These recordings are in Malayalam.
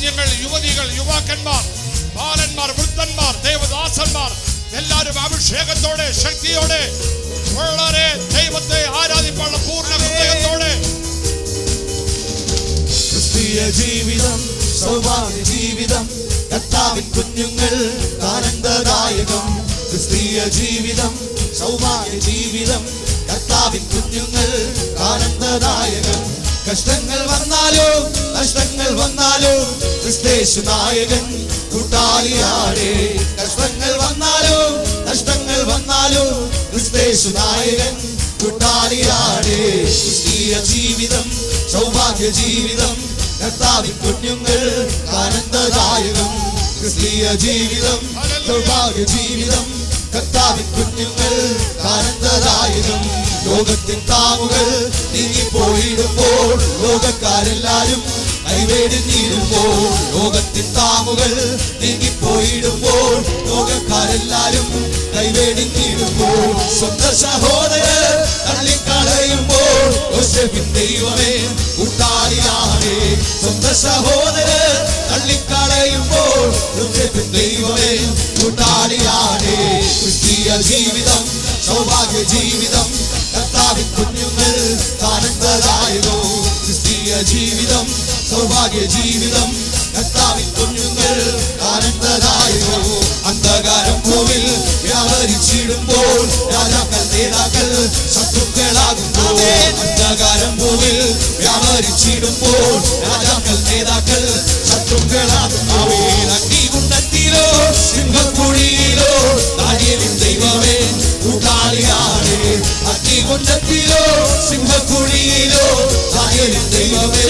കുഞ്ഞുങ്ങൾ, യുവതികൾ, യുവാക്കന്മാർ, ബാലന്മാർ, വൃദ്ധന്മാർ, ദേവദാസന്മാർ എല്ലാവരും അഭിഷേകത്തോടെ ശക്തിയോടെ വളരെ ദൈവത്തെ ആരാധിപ്പാനുള്ള പൂർണ്ണ ഹൃദയത്തോടെ ക്രിസ്തീയ ജീവിതം സൗഭാഗ്യ ജീവിതം കർത്താവിൻ കുഞ്ഞുങ്ങൾ ആനന്ദദായകം. ക്രിസ്തീയ ജീവിതം സൗഭാഗ്യ ജീവിതം കർത്താവിൻ കുഞ്ഞുങ്ങൾ ആനന്ദദായകം. കഷ്ടങ്ങൾ വന്നാലോ നഷ്ടങ്ങൾ വന്നാലോ ക്രിസ്തേശു നായകൻ കൂട്ടാളിയാടേ. കഷ്ടങ്ങൾ വന്നാലോ നഷ്ടങ്ങൾ വന്നാലോ ക്രിസ്തേശു നായകൻ കൂട്ടാളിയാടേ. ക്രിസ്തീയ ജീവിതം സൗഭാഗ്യ ജീവിതം കർത്താവിൻ കുഞ്ഞുങ്ങൾ ആനന്ദദായകം. ക്രിസ്തീയ ജീവിതം സൗഭാഗ്യ ജീവിതം കർത്താവിൻ കുഞ്ഞുങ്ങൾ ആനന്ദദായകം. ലോകത്തിൻ താമുകൾ നീങ്ങിപ്പോയിടുമ്പോൾ ലോകക്കാരെല്ലാരും കൈവേടിഞ്ഞിടുമ്പോൾ ലോകത്തിൻ താമുകൾ നീങ്ങിപ്പോയിടുമ്പോൾ ലോകക്കാരെല്ലാരും കൈവേടിഞ്ഞിടുമ്പോൾ സ്വന്തം സഹോദരർ തള്ളിക്കളയുമ്പോൾ യോസേഫിൻ ദൈവമേ കൂട്ടാളിയാണേ. സ്വന്തം സഹോദരർ തള്ളിക്കളയുമ്പോൾ യോസേഫിൻ ദൈവമേ കൂട്ടാളിയാണേ. ക്രിസ്തീയ ജീവിതം സൗഭാഗ്യ ജീവിതം കർത്താവിൻ കുഞ്ഞുങ്ങൾ ആനന്ദദായകോ. ക്രിസ്തീയ ജീവിതം സൗഭാഗ്യ ജീവിതം കർത്താവിൻ കുഞ്ഞുങ്ങൾ ആനന്ദദായകോ. അന്ധകാരം ഭൂവിൽ വ്യാപരിച്ചിടുമ്പോൾ രാജാക്കൾ നേതാക്കൾ ശത്രുക്കളാകുമ്പോൾ അന്ധകാരം ഭൂവിൽ വ്യാപരിച്ചിടുമ്പോൾ രാജാക്കൾ നേതാക്കൾ ശത്രുക്കളാകുമ്പോൾ അഗ്നികുണ്ഡത്തിലോ സിംഹക്കുഴിയിലോ ദാനിയേലിൻ ദൈവമേ കൂട്ടാളിയാണേ. അഗ്നികുണ്ഡത്തിലോ സിംഹക്കുഴിയിലോ ദാനിയേലിൻ ദൈവമേ.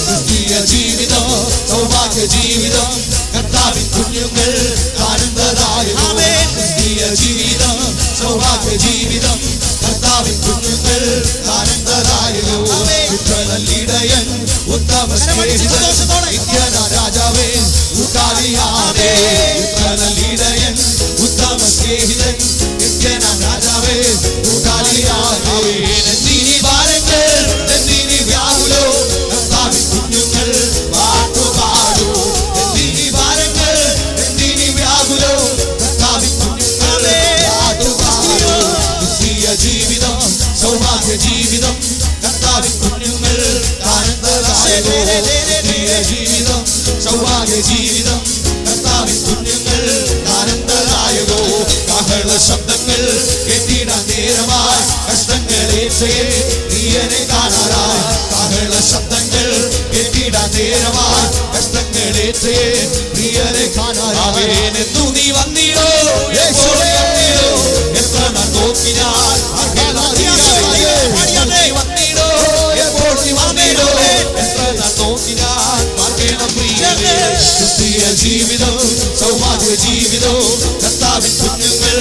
ക്രിസ്തീയ ജീവിതം സൗഭാഗ്യ ജീവിതം കർത്താവിൻ കുഞ്ഞുങ്ങൾ ആനന്ദദായകം. ക്രിസ്തീയ ജീവിതം സൗഭാഗ്യ ജീവിതം കർത്താവിൻ കുഞ്ഞുങ്ങൾ ആനന്ദദായകം. ഉത്തരനല്ലിടയൻ ഉത്തമ സ്നേഹിതൻ രാജാവേ കൂട്ടാളിയാണേ. ഉത്തരനല്ലിടയൻ ഉത്തമ സ്നേഹിതൻ രാജാവേ കൂട്ടാളിയാണേ. എന്തിനി ഭാരങ്ങൾ എന്തിനി വ്യാകുലോ കർത്താവിൻ കുഞ്ഞുങ്ങൾ പാട്ടുപാടൂ. എന്തിനി ഭാരങ്ങൾ എന്തിനി വ്യാകുലോ കർത്താവിൻ കുഞ്ഞുങ്ങൾ പാട്ടുപാടൂ. ക്രിസ്തീയ ജീവിതം സൗഭാഗ്യ ജീവിതം കർത്താവിൻ കുഞ്ഞുങ്ങൾ ആനന്ദദായകോ. ക്രിസ്തീയ ജീവിതം സൗഭാഗ്യ ജീവിതം കർത്താവിൻ കുഞ്ഞുങ്ങൾ ആനന്ദദായകോ. കാഹള ശബ്ദങ്ങൾ കേട്ടിടാൻ നേരമായി കഷ്ടങ്ങളേറ്റേ നീയനെ കാണാറായി. കാഹള ശബ്ദങ്ങൾ കേട്ടിടാൻ നേരമായി കഷ്ടങ്ങളേറ്റേ നീയനെ കാണാറായി. എന്നു നീ വന്നിടോ വന്നിടോ എത്ര നാൾ നോക്കി ഞാൻ വന്നിടോ എപ്പോൾ നീ വന്നിടോ എത്ര നാൾ നോക്കി ഞാൻ പാർക്കണം പ്രിയനേ. ക്രിസ്തീയ ജീവിതം സൗഭാഗ്യ ജീവിതം കർത്താവിൻ കുഞ്ഞുങ്ങൾ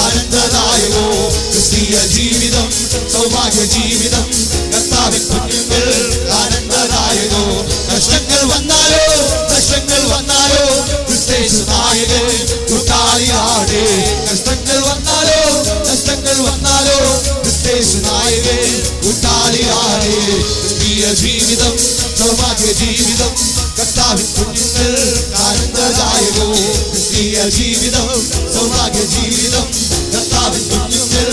ആനന്ദദായകോ. ക്രിസ്തീയ ജീവിതം സൗഭാഗ്യ ജീവിതം കർത്താവിൻ കുഞ്ഞുങ്ങൾ ആനന്ദദായകോ. നഷ്ടങ്ങൾ വന്നാലോ നഷ്ടങ്ങൾ വന്നാലോ ക്രിസ്തേശു നായകൻ കൂട്ടാളിയാടേ. നഷ്ടങ്ങൾ വന്നാലോ നഷ്ടങ്ങൾ വന്നാലോ ക്രിസ്തേശു നായകൻ കൂട്ടാളിയാടേ. ക്രിസ്തീയ ജീവിതം സൗഭാഗ്യ ജീവിതം കർത്താവിൻ കുഞ്ഞുങ്ങൾ ആനന്ദദായകോ. ക്രിസ്തീയ ജീവിതം സൗഭാഗ്യ ജീവിതം കർത്താവിൻ കുഞ്ഞുങ്ങൾ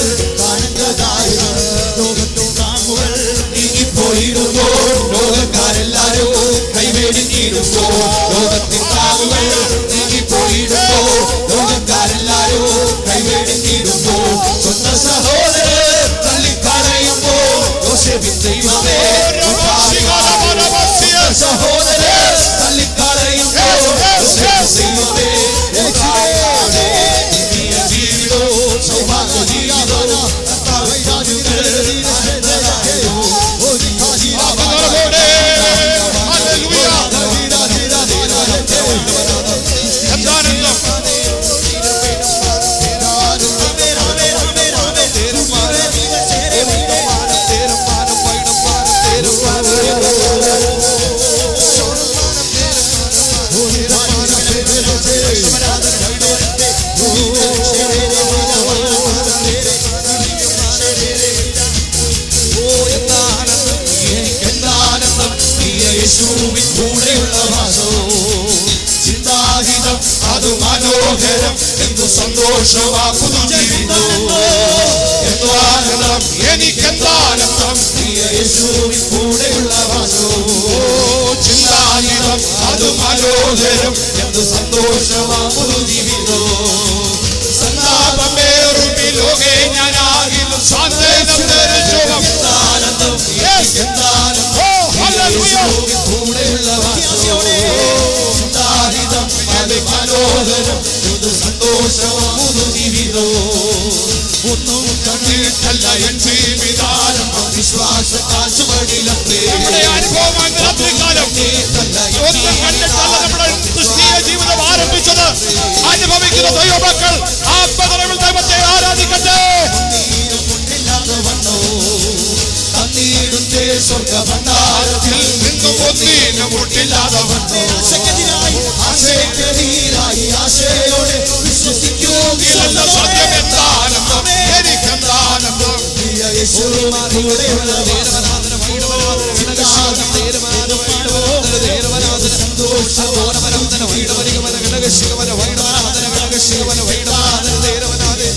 ആനന്ദദായകോ. ലോകത്തിൻ താമുകൾ നീങ്ങിപ്പോയിടുമ്പോൾ ലോകക്കാരെല്ലാരും കൈവേടിഞ്ഞിടുമ്പോൾ ലോകത്തിൻ താമുകൾ നീങ്ങിപ്പോയിടുമ്പോൾ ലോകക്കാരെല്ലാരും കൈവേടിഞ്ഞിടുമ്പോൾ സ്വന്തം സഹോദരർ തള്ളിക്കളയുമ്പോൾ യോസേഫിൻ ദൈവമേ സഹോദരർ തള്ളിക്കളയുമ്പോൾ യോസേഫിൻ ദൈവമേ യേശുവിൻ കൂടെയുള്ള വാസവും ചിന്താഹിതം അത് മനോഹരം എന്തു സന്തോഷമാ പുതുജീവിതം എന്തു ആനന്ദം എനിക്കെന്താനന്ദം പ്രിയ യേശുവിൻ കൂടെയുള്ള വാസവും ചിന്താഹിതം അത് മനോഹരം എന്തു സന്തോഷമാ പുതുജീവിതം സന്താപമേറുമി ലോകേ ഞാനാകിലും സാന്ത്വനം ദർശനം എന്താനന്ദം എനിക്കെന്താനന്ദം യേശുവിൻ കൂടെയുള്ള വാസവും ചിന്താഹിതം അത് മനോഹരം എന്തു സന്തോഷമാ പുതുജീവിതം ഒന്നും കണ്ടിട്ടല്ല എൻ ജീവിതാരംഭം വിശ്വാസത്താൽ ചുവടിലത്രേ നമ്മുടെ അനുഭവം രാത്രികാലം ഒന്നും കണ്ടിട്ടല്ല നമ്മുടെ ക്രിസ്തീയ ജീവിതം ആരംഭിച്ചത് അനുഭവിക്കുന്ന ദൈവമക്കൾ ആത്മനിറവിൽ ദൈവത്തെ ആരാധിക്കട്ടെ തന്നീടുന്നേ സ്വർഗഭണ്ഡാരത്തിൽ നിന്നും ഒന്നിനും മുട്ടില്ലാതെ വന്നു ആശയ്ക്കെതിരായി ആശയോടെ വിശ്വസിക്കൂ സത്യമെന്താനന്ദം എനിക്കെന്താനന്ദം യേശുവിനൂടെയുള്ള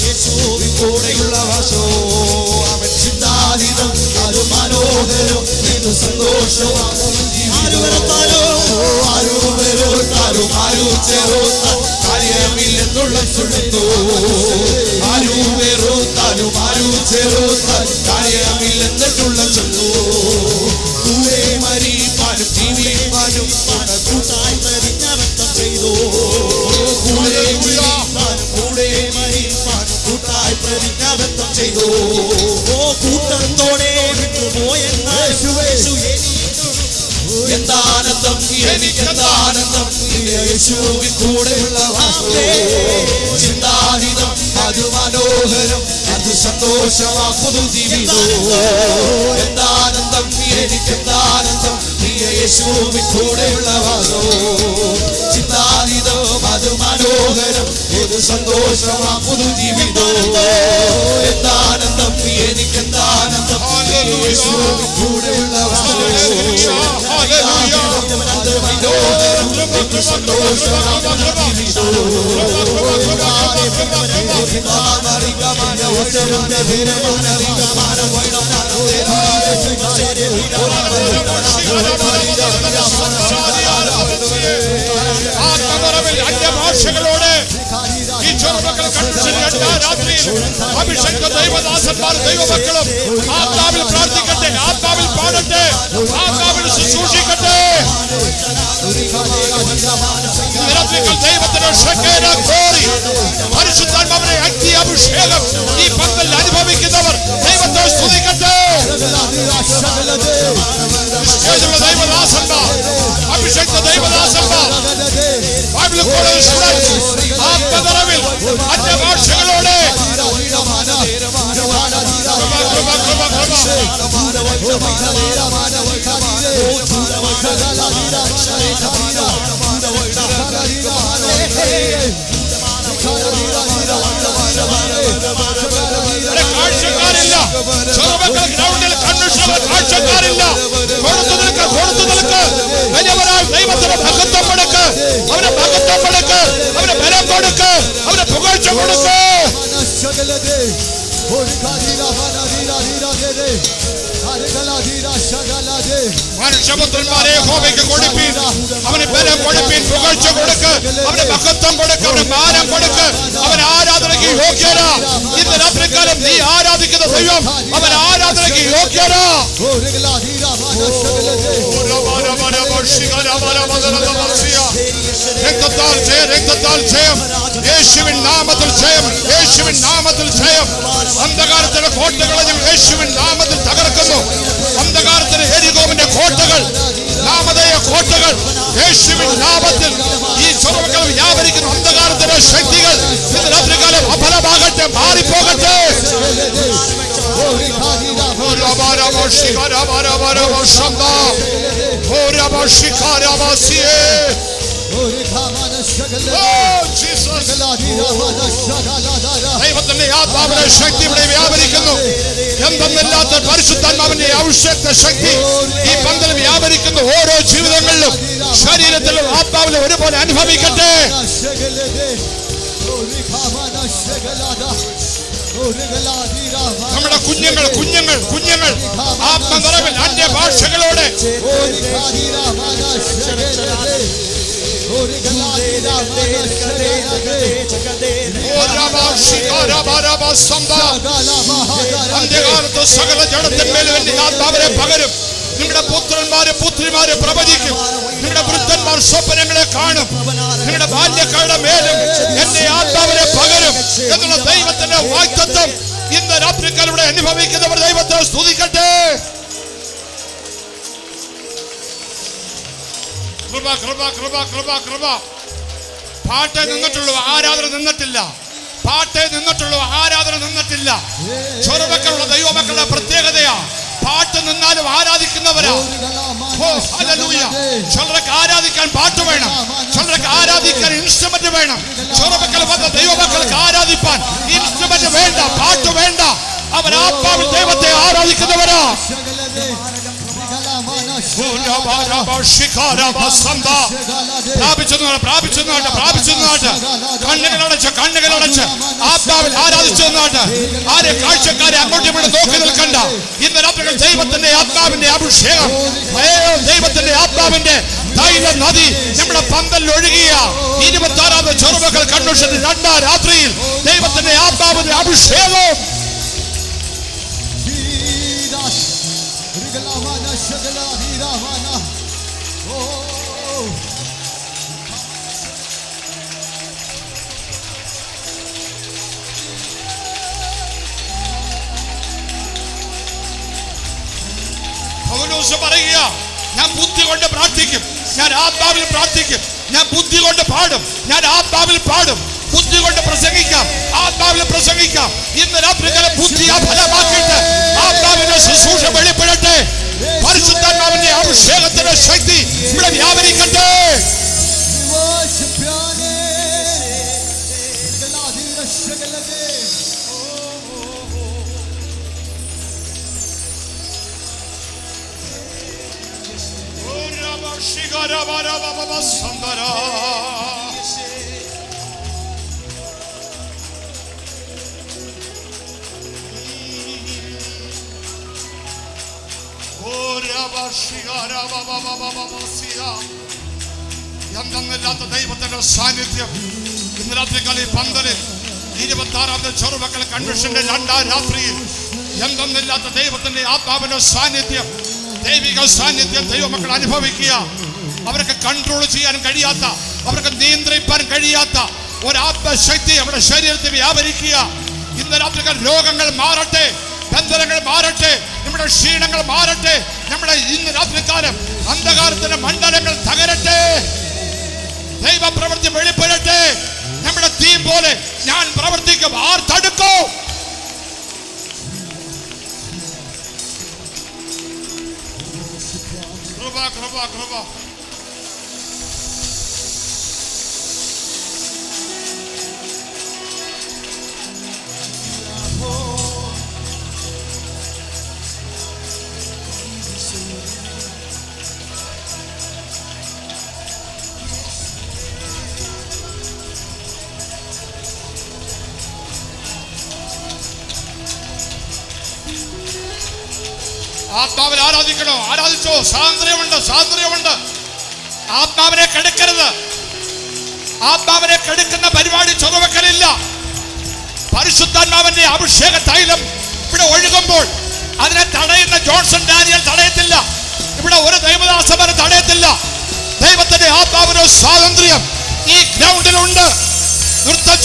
യേശുവിനൂടെയുള്ള വാസവും ചിന്താഹിതം അത് മനോഹരം ഇത് സന്തോഷമാകും കാര്യമില്ലെന്നുള്ള ചൊല്ലുന്നു കാര്യമില്ലെന്നിട്ടുള്ള ചൊല്ലു കൂടെ മരിപ്പാനും ജീവിപ്പാനും കൂട്ടായി മരിഞ്ഞവത്തം ചെയ്തു കൂടെ മരിപ്പാനും കൂട്ടായി മരിഞ്ഞവത്തം ചെയ്തു ഓ കൂട്ടത്തോടെ എന്താനന്ദം എനിക്കെന്താനന്ദം യേശുവിൻ കൂടെയുള്ള ചിന്താഹിതം അത് മനോഹരം അത് സന്തോഷമാ പുതുജീവിതം എന്താനന്ദം എനിക്കെന്താനന്ദം യേശുവിൻ കൂടെയുള്ള ചിന്താഹിതം അത് മനോഹരം ഇത് സന്തോഷമാ പുതുജീവിതം എന്താനന്ദം എനിക്കെന്താനന്ദം യേശുവിൻ കൂടെയുള്ള അന്യഭാഷകളോട് ഈ ചെറുമക്കൾ രാത്രിയിൽ അഭിഷേക ദൈവദാസന്മാർ ദൈവമക്കളും ആത്മാവിൽ പ്രാർത്ഥിക്കട്ടെ ആത്മാവിൽ പാടട്ടെ ആത്മാവിൽ ശുശ്രൂഷിക്കട്ടെ ദൈവത്തിന്റെ ശക്തിയെ കോരി പരിശുദ്ധാത്മാവിനെ അഗ്നി അഭിഷേകം ഈ പന്തൽ അനുഭവിക്കുന്നവർ ദൈവത്തെ സ്തുതിക്കട്ടെ ദൈവദാസന്മാർ അഭിഷേക ദൈവദാസന്മാർ ബൈബിൾ കോളേജ് ആത്മനിറവിൽ അന്യഭാഷകളോടെ കാഴ്ചക്കാരില്ല ചെറുമക്കൾ ഗ്രൗണ്ടിൽ കൺവെൻഷനിൽ കാഴ്ചക്കാരില്ല കൊടുത്തു നിൽക്ക് വലിയവരാൾ ദൈവത്തിന് ഭക്തം കൊടുക്ക് അവരെ ഭക്തം കൊടുക്ക് അവരെ ബലം കൊടുക്ക് അവരെ പുകഴ്ച കൊടുക്ക് മനുഷ്യപുത്രന്മാരെ യഹോവയ്ക്ക് കൊടുപ്പീൻ അവന് ബലം കൊടുപ്പീൻ പുകഴ്ച കൊടുക്ക് അവന് മഹത്വം കൊടുക്ക് അവന് മാനം കൊടുക്ക് അവൻ ആരാധനയ്ക്ക് യോഗ്യരാ ഇന്ന് രാത്രികാലം നീ ആരാധിക്കുന്ന ദൈവം അവൻ ആരാധനയ്ക്ക് യോഗ്യരാ രക്തത്താൽ ജയം യേശുവിൻ നാമത്തിൽ ജയം യേശുവിൻ നാമത്തിൽ ജയം അന്ധകാരത്തിന്റെ കോട്ടകളെ യേശുവിൻ നാമത്തിൽ തകർക്കുന്നു അന്ധകാരത്തിന് എരികോവിന്റെ കോട്ടകൾ നാമധേയ കോട്ടകൾ യേശുവിൻ നാമത്തിൽ ഈ ചെറുമക്കൾ വ്യാപരിക്കുന്ന അന്ധകാരത്തിന്റെ ശക്തികൾ ഇന്ന് രാത്രികാലം അഫലമാകട്ടെ മാറിപ്പോകട്ടെ ദൈവത്തിന്റെ ആത്മാവിന്റെ ശക്തി ഇവിടെ വ്യാപരിക്കുന്നു എന്തെന്നില്ലാത്ത പരിശുദ്ധാത്മാവിന്റെ അഭിഷേക ശക്തി ഈ പന്തൽ വ്യാപരിക്കുന്നു ഓരോ ശരീരത്തിലും ആത്മാവിലും ഒരുപോലെ അനുഭവിക്കട്ടെ. നമ്മുടെ കുഞ്ഞുങ്ങൾ ആത്മനിറവിൽ അന്യഭാഷകളോടെ അന്ത്യകാലത്ത് സകല ജഡത്തിന്മേലും എന്റെ ആത്മാവിനെ പകരും. നിങ്ങളുടെ പുത്രിമാര് പ്രവചിക്കും. നിങ്ങളുടെ വൃദ്ധന്മാർ സ്വപ്നങ്ങളെ കാണും. നിങ്ങളുടെ ബാല്യക്കാരുടെ മേലും എന്റെ ആത്മാവിനെ പകരും എന്നുള്ള ദൈവത്തിന്റെ വാഗ്ദത്തം ഇന്ന് രാത്രിക്കാലൂടെ അനുഭവിക്കുന്നവർ ദൈവത്തെ സ്തുതിക്കട്ടെ. കൃപ കൃപ കൃപ കൃപ കൃപ. പാട്ടേ നിന്നിട്ടുള്ളൂ, ആരാധന നിന്നിട്ടില്ല. പാട്ടേ നിന്നിട്ടുള്ളൂ, ആരാധന നിന്നിട്ടില്ല. ചെറുമക്കളുള്ള ദൈവമക്കളുടെ പ്രത്യേകതയാ പാട്ട് നിന്നാലും ആരാധിക്കുന്നവരാ. ചിലർക്ക് ആരാധിക്കാൻ പാട്ട് വേണം, ചിലർക്ക് ആരാധിക്കാൻ ഇൻസ്ട്രുമെന്റ് വേണം. ചെറുമക്കൾ വന്ന ദൈവമക്കൾക്ക് ആരാധിപ്പാൻ ഇൻസ്ട്രുമെന്റ് വേണ്ട, പാട്ട് വേണ്ട. അവർ ആത്മാവിൽ ദൈവത്തെ ആരാധിക്കുന്നവരാ. കണ്ണുകളടച്ച് ആത്മാവിൽ ആരാധിച്ചു. ആരെ കാഴ്ചക്കാരെ അങ്ങോട്ടും ഇവിടെ നോക്കി നിൽക്കണ്ട. ഇന്ന് രാത്രികൾ ദൈവത്തിന്റെ ആത്മാവിന്റെ അഭിഷേകം, ദൈവത്തിന്റെ ആത്മാവിന്റെ തൈല നദി നമ്മുടെ പന്തലിൽ ഒഴുകിയ 26ാമത് ചെറുമക്കൾ കൺവെൻഷന്റെ 2ാം രാത്രിയിൽ ദൈവത്തിന്റെ ആത്മാവിന്റെ അഭിഷേകം. പൗലോസ് പറയുക, ഞാൻ ബുദ്ധി കൊണ്ട് പ്രാർത്ഥിക്കും, ഞാൻ ആത്മാവിൽ പ്രാർത്ഥിക്കും, ഞാൻ ബുദ്ധി കൊണ്ട് പാടും, ഞാൻ ആത്മാവിൽ പാടും. ബുദ്ധി കൊണ്ട് പ്രസംഗിക്കാം, ആത്മാവിൽ പ്രസംഗിക്കാം. ഇന്ന് രാത്രികാലം ബുദ്ധിയെ ഫലമാക്കിയിട്ട് ആത്മാവിന്റെ ശുശ്രൂഷ വെളിപ്പെടട്ടെ. പരിശുദ്ധാത്മാവിന്റെ അഭിഷേകത്തിന്റെ ശക്തി ഇവിടെ വ്യാപരിക്കട്ടെ. എന്തെന്നില്ലാത്ത ദൈവത്തിന്റെ സാന്നിധ്യം ഇന്ന് രാത്രികാലം ഈ പന്തലിൽ 26ാമത് ചെറുമക്കൾ കൺവെൻഷന്റെ 2ാം രാത്രിയിൽ എന്തെന്നില്ലാത്ത ദൈവത്തിന്റെ ആത്മാവിന്റെ സാന്നിധ്യം, ദൈവിക സാന്നിധ്യം ദൈവമക്കൾ അനുഭവിക്കുക. അവർക്ക് കൺട്രോൾ ചെയ്യാൻ കഴിയാത്ത, അവർക്ക് നിയന്ത്രിക്കാൻ കഴിയാത്ത ഒരാത്മശക്തി അവരുടെ ശരീരത്തിൽ വ്യാപരിക്കുക. ഇന്ന് രാത്രികാലം രോഗങ്ങൾ മാറട്ടെ, ബന്ധനങ്ങൾ മാറട്ടെ, നമ്മുടെ ക്ഷീണങ്ങൾ മാറട്ടെ. നമ്മുടെ ഇന്ന് രാത്രികാലം അന്ധകാരത്തിന്റെ മണ്ഡലങ്ങൾ തകരട്ടെ, ദൈവപ്രവൃത്തി വെളിപ്പെടട്ടെ. നമ്മുടെ തീ പോലെ ഞാൻ പ്രവർത്തിക്കും, ആർ തടുക്കും? കൃപ കൃപ കൃപ. ആത്മാവിൽ ആരാധിക്കണോ? ആരാധിച്ചോ. സ്വാതന്ത്ര്യമുണ്ട്. ആത്മാവിനെ കെടുക്കരുത്. ആത്മാവിനെ കെടുക്കുന്ന പരിപാടി ചെറുവെക്കലില്ല. പരിശുദ്ധാത്മാവിന്റെ അഭിഷേക തൈലം ഇവിടെ ഒഴുകുമ്പോൾ അതിനെ തടയുന്ന ജോൺസൺ ഡാനിയൽ തടയത്തില്ല. ഇവിടെ ഒരു ദൈവദാസനെ തടയത്തില്ല. ദൈവത്തിന്റെ ആത്മാവിന്റെ സ്വാതന്ത്ര്യം ഈ ഗ്രൗണ്ടിലുണ്ട്. നൃത്തം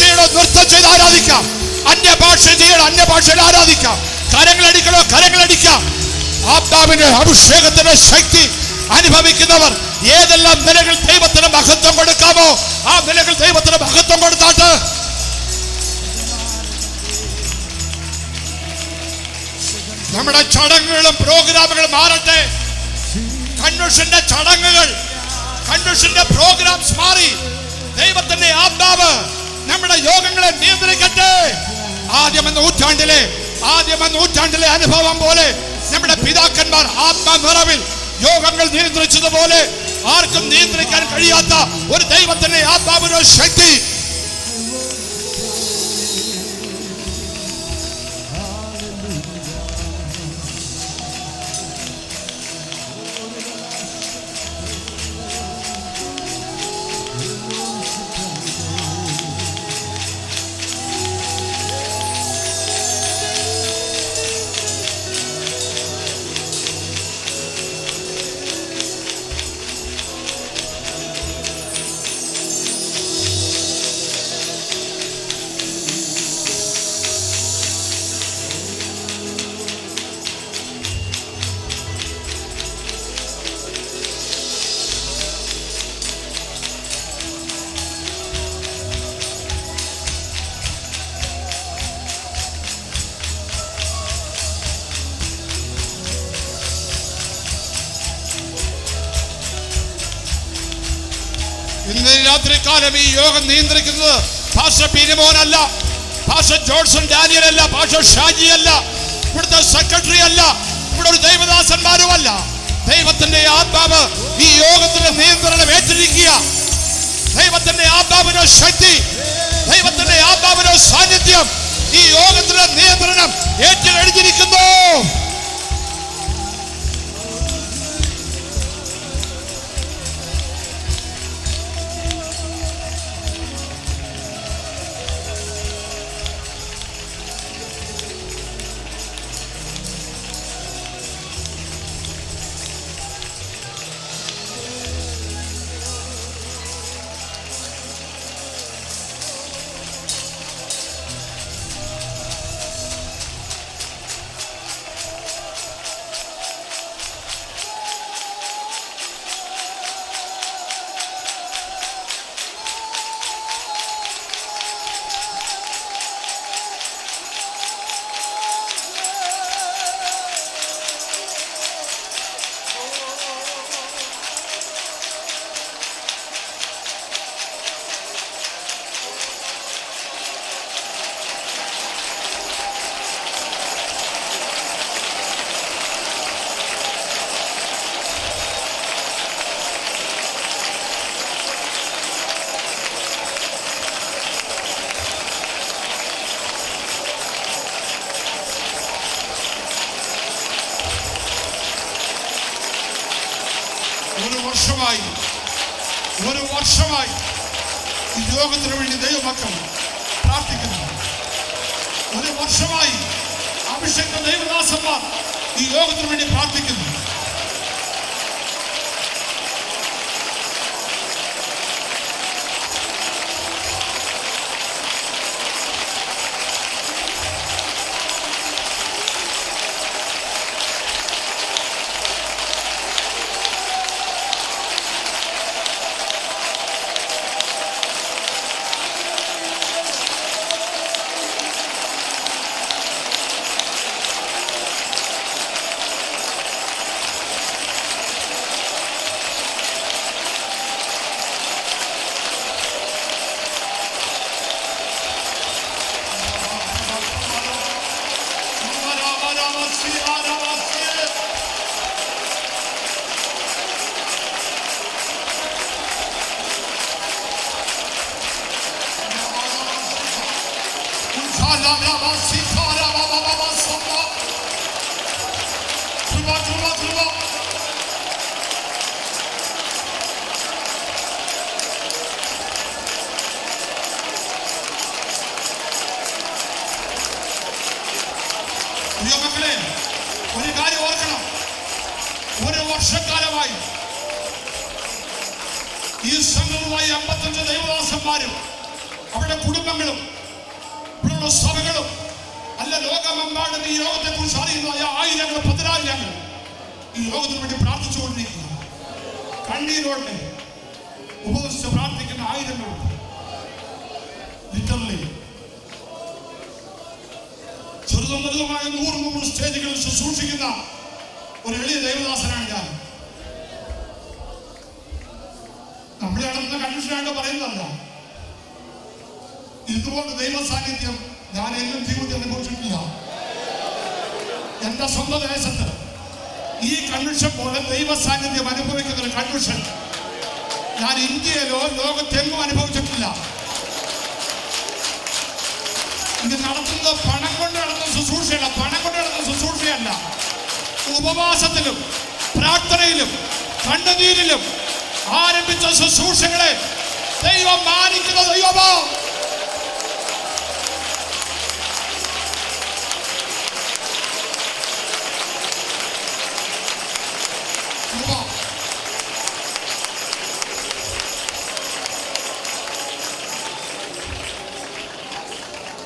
ചെയ്ത് ആരാധിക്കാം. അന്യഭാഷ ചെയ്യണം, അന്യഭാഷയിൽ ആരാധിക്കാം. കരങ്ങളടിക്കണോ, കരങ്ങളടിക്കാം. ആത്മാവിന്റെ അഭിഷേകത്തിന്റെ ശക്തി അനുഭവിക്കുന്നവർ ഏതെല്ലാം നിലകൾ ദൈവത്തിന് മഹത്വം കൊടുക്കാമോ ആ നിലകൾ ദൈവത്തിന് മഹത്വം കൊടുത്താട്ട്. നമ്മുടെ ചടങ്ങുകളും പ്രോഗ്രാമുകളും മാറട്ടെ. കൺവെൻഷന്റെ ചടങ്ങുകൾ, കൺവെൻഷന്റെ പ്രോഗ്രാംസ് മാറി ദൈവത്തിന്റെ ആത്മാവ് നമ്മുടെ യോഗങ്ങളെ നിയന്ത്രിക്കട്ടെ. ആദ്യം നൂറ്റാണ്ടിലെ അനുഭവം പോലെ നമ്മുടെ പിതാക്കന്മാർ ആത്മാനിറവിൽ യോഗങ്ങൾ നിയന്ത്രിച്ചതുപോലെ ആർക്കും നിയന്ത്രിക്കാൻ കഴിയാത്ത ഒരു ദൈവത്തിന്റെ ആത്മാവിന്റെ ശക്തി. ഇന്ന് രാത്രികാലം ഈ യോഗം നിയന്ത്രിക്കുന്നത് പാസ്റ്റർ പീരിമോനല്ല, പാസ്റ്റർ ജോൺസൺ ഡാനിയൽ അല്ല, പാസ്റ്റർ ഷാജി അല്ല, ഇവിടുത്തെ സെക്രട്ടറി അല്ല, ഇവിടെ ഒരു ദൈവദാസന്മാരുമല്ല. ദൈവത്തിന്റെ ആത്മാവ് ഈ യോഗത്തിന്റെ നിയന്ത്രണം ഏറ്റിരിക്കുക. ദൈവത്തിന്റെ ആത്മാവിന്റെ ശക്തി, ദൈവത്തിന്റെ ആത്മാവിന്റെ സാന്നിധ്യം ഈ യോഗത്തിന്റെ നിയന്ത്രണം ഏറ്റെടുത്തിരിക്കുന്നു. ഒരു വർഷമായി ഈ യോഗത്തിന് വേണ്ടി ദൈവമക്കൾ പ്രാർത്ഥിക്കുന്നു. ഒരു വർഷമായി അഭിഷേക ദൈവദാസന്മാർ ഈ യോഗത്തിന് വേണ്ടി പ്രാർത്ഥിക്കുന്നു. മക്കളെ, ഒരു കാര്യം ഓർക്കണം. ഒരു വർഷക്കാലമായി ഈ സംഘവുമായി 55 ദൈവദാസന്മാരും അവരുടെ കുടുംബങ്ങളും ഇവിടെയുള്ള സഭകളും അല്ല ലോകമെമ്പാടും ഈ യോഗത്തെ കുറിച്ച് അറിയുന്ന ആയിരങ്ങൾ പതിനായിരങ്ങൾ ഈ യോഗത്തിന് വേണ്ടി പ്രാർത്ഥിച്ചുകൊണ്ടിരിക്കുക. കണ്ണീരോടെ ഉപവസിച്ച് പ്രാർത്ഥിക്കുന്ന ആയിരങ്ങളുണ്ട്. ലിറ്ററലി ചെറുതും വലുതുമായ 100 സ്റ്റേജുകളിൽ ശുശ്രൂഷിക്കുന്ന ഒരു എളിയ ദൈവദാസനാണ് ഞാൻ. നമ്മളെ നടന്ന കൺഫ്യൂഷനായിട്ട് പറയുന്നതല്ല. ഇതുകൊണ്ട് ദൈവ സാന്നിധ്യം ഞാൻ എന്നും ജീവിതത്തിൽ അനുഭവിച്ചിട്ടില്ല. എന്റെ സ്വന്തം ദേശത്ത് ഈ കൺവെൻഷൻ പോലെ ദൈവ സാന്നിധ്യം അനുഭവിക്കുന്ന ഒരു കൺവെൻഷൻ ഞാൻ ഇന്ത്യയിലോ ലോകത്തെങ്ങും അനുഭവിച്ചിട്ടില്ല. ഇത് നടത്തുന്നത് പണം കൊണ്ട് നടത്തുന്ന ശുശ്രൂഷയല്ല, പണം കൊണ്ട് നടത്തുന്ന ശുശ്രൂഷയല്ല. ഉപവാസത്തിലും പ്രാർത്ഥനയിലും കണ്ണുനീരിലും ആരംഭിച്ച ശുശ്രൂഷകളെ ദൈവം മാനിക്കുന്ന ദൈവമോ.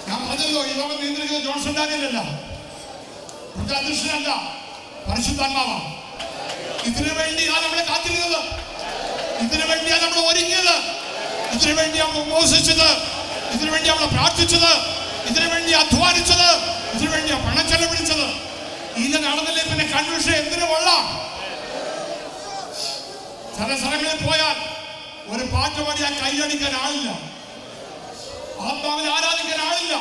ഞാൻ പറഞ്ഞല്ലോ, ഈ ലോകം നിയന്ത്രിക്കുന്നത് ജോൺസൺ ഡാനിയലല്ല, അധ്യക്ഷനല്ല, പരിശുദ്ധാത്മാവാണ്. ഇതിനു വേണ്ടിയാണ് നമ്മളെ കാത്തിരുന്നത്, ഇതിനു വേണ്ടിയാണ് നമ്മൾ ഒരുങ്ങിയത്, ഇതിനു വേണ്ടി നമ്മൾ ഉപവസിച്ചത്, ഇതിനു വേണ്ടി നമ്മൾ പ്രാർത്ഥിച്ചത്, ഇതിനു വേണ്ടി അധ്വാനിച്ചത്, ഇതിനു വേണ്ടി പണം ചെലവഴിച്ചത്. ഇത് നടന്നില്ലേ പിന്നെ കൺവെൻഷൻ എന്തിനു കൊള്ളാം? ചില സ്ഥലങ്ങളിൽ പോയാൽ ഒരു പാട്ട് പാടിയാൽ കൈയടിക്കാൻ ആളില്ല, ആത്മാവിനെ ആരാധിക്കാൻ ആളില്ല,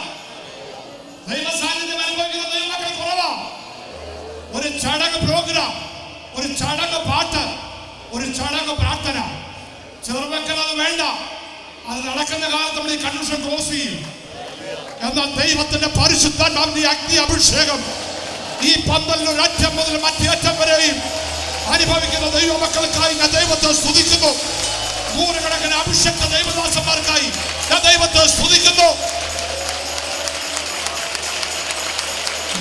ദൈവ സാന്നിധ്യം അനുഭവിക്കുന്ന ദൈവമക്കൾ കുറവാണ്. ഒരു ചടങ്ങ് പ്രോഗ്രാം, ഒരു ചടങ്ങ് പാട്ട്, ഒരു ചടങ്ങ് പ്രാർത്ഥന, ചെറുമക്കൾ അത് വേണ്ട. അത് നടക്കുന്ന കാലത്ത് നമ്മൾ ഈ കൺവെൻഷൻ ക്ലോസ് ചെയ്യും. എന്നാൽ ദൈവത്തിന്റെ പരിശുദ്ധാത്മാവിന്റെ അഗ്നി അഭിഷേകം ഈ പന്തലിന് ഒരറ്റം മുതൽ മറ്റേ അറ്റം വരെയും അനുഭവിക്കുന്ന ദൈവമക്കൾക്കായി ഞാൻ ദൈവത്തെ സ്തുതിക്കുന്നു. നൂറുകണക്കിന് അഭിഷേക ദൈവദാസന്മാർക്കായി ഞാൻ ദൈവത്തെ സ്തുതിക്കുന്നു.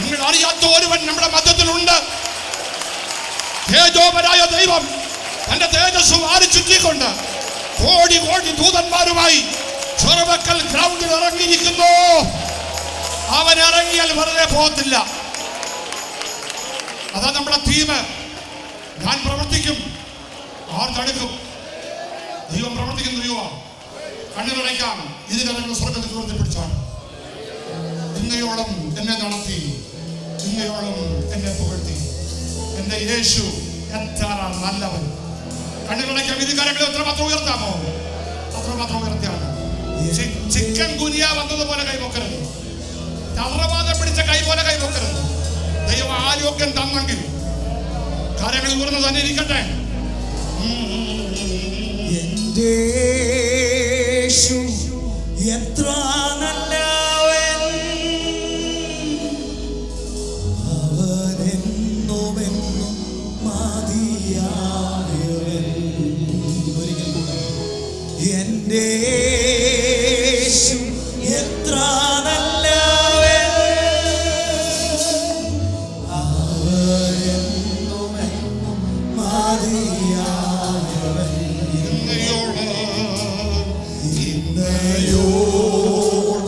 നിങ്ങൾ അറിയാത്ത ഒരുവൻ നമ്മുടെ മധ്യത്തിലുണ്ട്. തേജോപരായ ദൈവം തന്റെ തേജസ് വാരി ചുറ്റിക്കൊണ്ട് കോടി കോടി ദൂതന്മാരുമായി ചെറുമക്കൾ ഗ്രൗണ്ടിൽ ഇറങ്ങിയിരിക്കുന്നു. അവൻ ഇറങ്ങിയാൽ വെറുതെ പോകത്തില്ല. അതാ നമ്മുടെ തീം. ഞാൻ പ്രവർത്തിക്കും, ആർ തടുക്കും? ദൈവം പ്രവർത്തിക്കുന്ന ദൈവമാണ്. കണ്ണുകളയ്ക്കാം, ഇതിനെ സ്വർഗത്തിൽ ഉയർത്തിപ്പിടിച്ചാണ്. ഇങ്ങയോളം എന്നെ നടത്തി, ഇങ്ങയോളം എന്നെ പുകഴ്ത്തി. എന്റെ യേശു എത്ര നല്ലവൻ. കണ്ണുകളയ്ക്കാം, ഇത് കരങ്ങളെ എത്രമാത്രം ഉയർത്താമോ അത്രമാത്രം ഉയർത്തിയാണ്. ചിക്കൻ ഗുനിയ വന്നതുപോലെ കൈപൊക്കരുത്, തളർവാദം പിടിച്ച കൈ പോലെ കൈപൊക്കരുത്. ദൈവം ആരോഗ്യം തന്നെങ്കിൽ കാര്യങ്ങൾ ഉയർന്നു തന്നെ ഇരിക്കട്ടെ. എന്റെ യേശു എത്ര നല്ലവൻ, അവനെന്നുമെന്നും മതിയായവൻ. എന്റെ യേശു എത്ര നല്ലവൻ, അവനെന്നുമെന്നും മതിയായവൻ. ഇന്നയോളം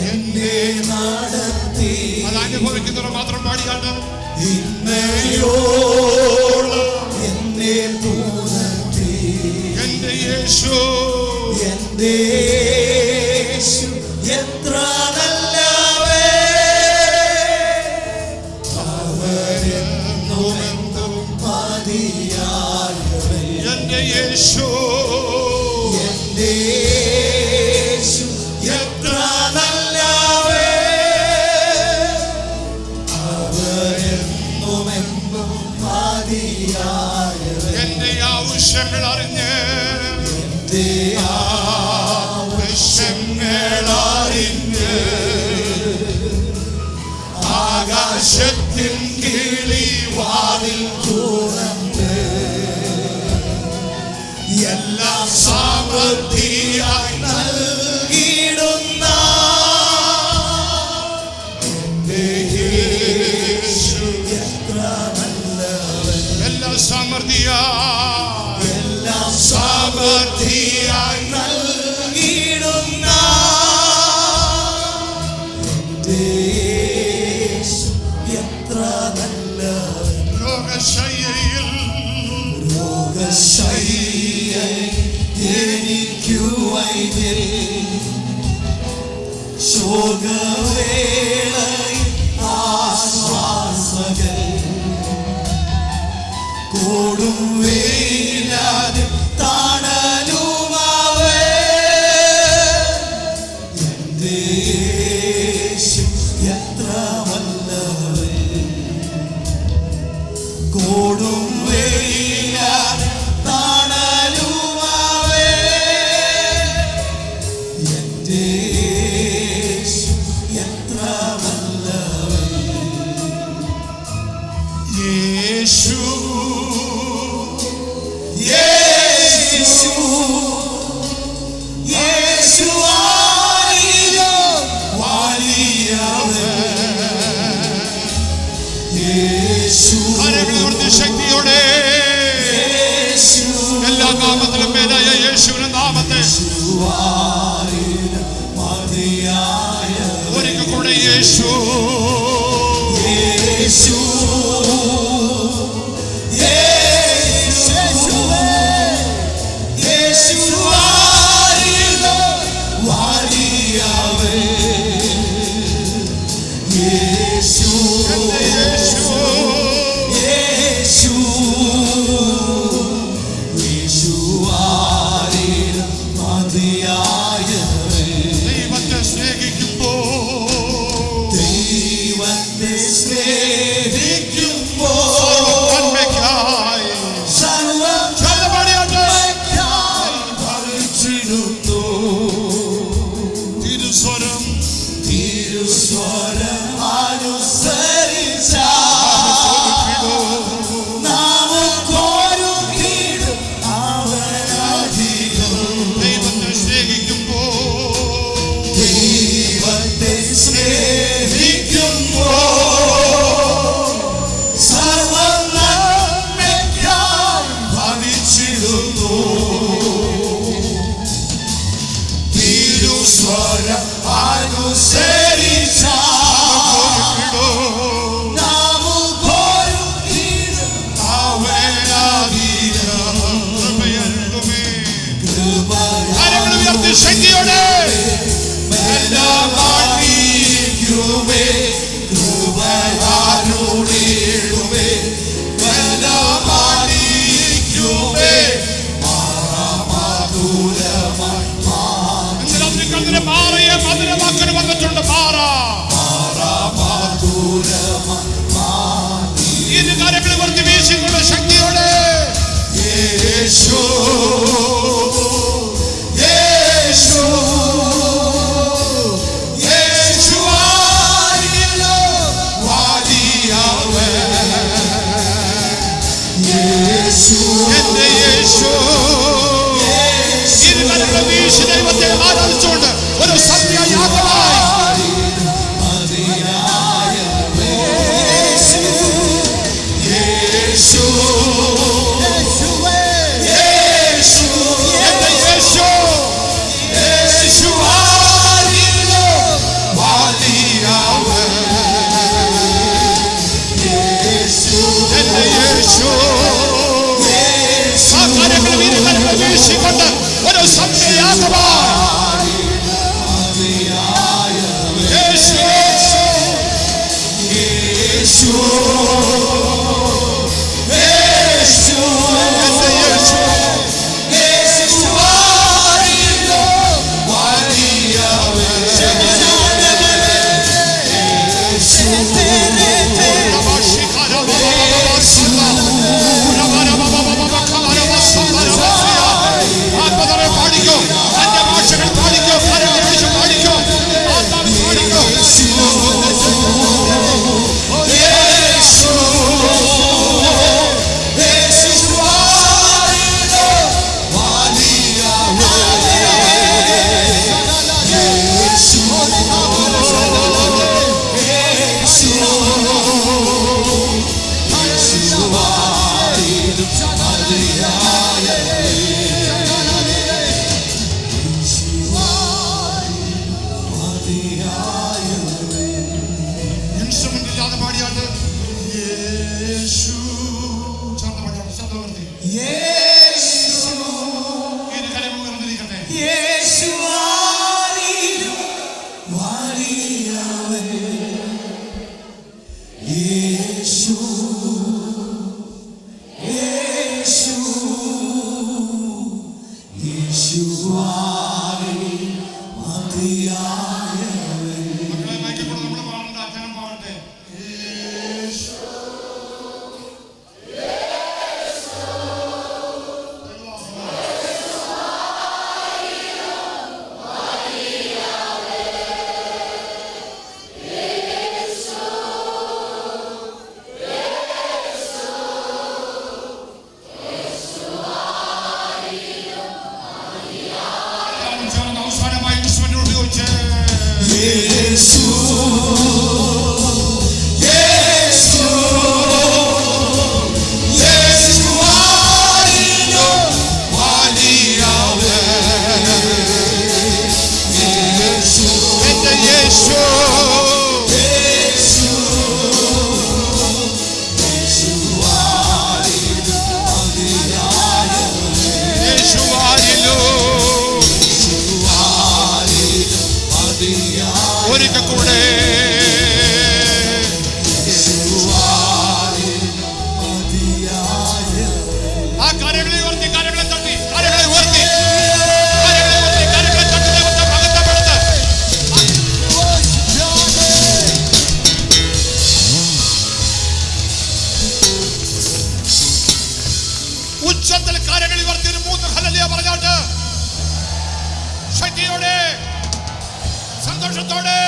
എന്നെ നടത്തി, അത് അനുഭവിക്കുന്നവർ മാത്രം പാടിയാണ്. ഇന്നയോളം എന്നെ പുലർത്തി. എന്റെ യേശു, എന്റെ യേശു എത്ര നല്ലവൻ, അവനെന്നുമെന്നും മതിയായവൻ. എന്റെ യേശു, എന്റെ യേശു എത്ര നല്ലവൻ, അവനെന്നുമെന്നും മതിയായവൻ. എന്റെ ആവശ്യങ്ങൾ അറിഞ്ഞ്, എന്റെ ആവശ്യങ്ങൾ അറിഞ്ഞ് ആകാശത്തിൻ കിളിവാതിൽ തുറന്ന് എല്ലാം സമൃദ്ധിയായി നൽകിയിടുന്ന എന്റെ യേശു എത്ര നല്ലവൻ. എല്ലാ സമൃദ്ധിയായി, എല്ലാം സമൃദ്ധിയായി നൽകിയിടുന്ന എന്റെ യേശു എത്ര നല്ലവൻ. രോഗശയ്യയിൽ എനിക്കു വൈദ്യൻ, ശോകവേളയിൽ ആശ്വാസകൻ, കൊടും വെയിലാലും തണലുമാവൻ. എന്റെ യേശു എത്ര വല്ലവൻ, കൊടും വെയിലാലും തണലുമാവൻ. നാമത്തിലും മേലായ യേശുവിന്റെ നാമത്തെ ഒരിക്കൽ കൂടെ യേശു അവസാനമായി ഒരിക്കൽ കൂടെ ആ കാര്യങ്ങളെ ഉയർത്തി, കാര്യങ്ങളെ തട്ടി, കാര്യങ്ങളെ ഉയർത്തി, കാര്യങ്ങളെ ഉയർത്തി, കാര്യങ്ങളെ തട്ടി ദൈവത്തെ മഹത്വപ്പെടുത്ത്. ഉച്ചത്തിൽ കാര്യങ്ങൾ ഉയർത്തി ഒരു 3 ഹല്ലേലൂയ പറഞ്ഞാട്ട് ശക്തിയോടെ സന്തോഷത്തോടെ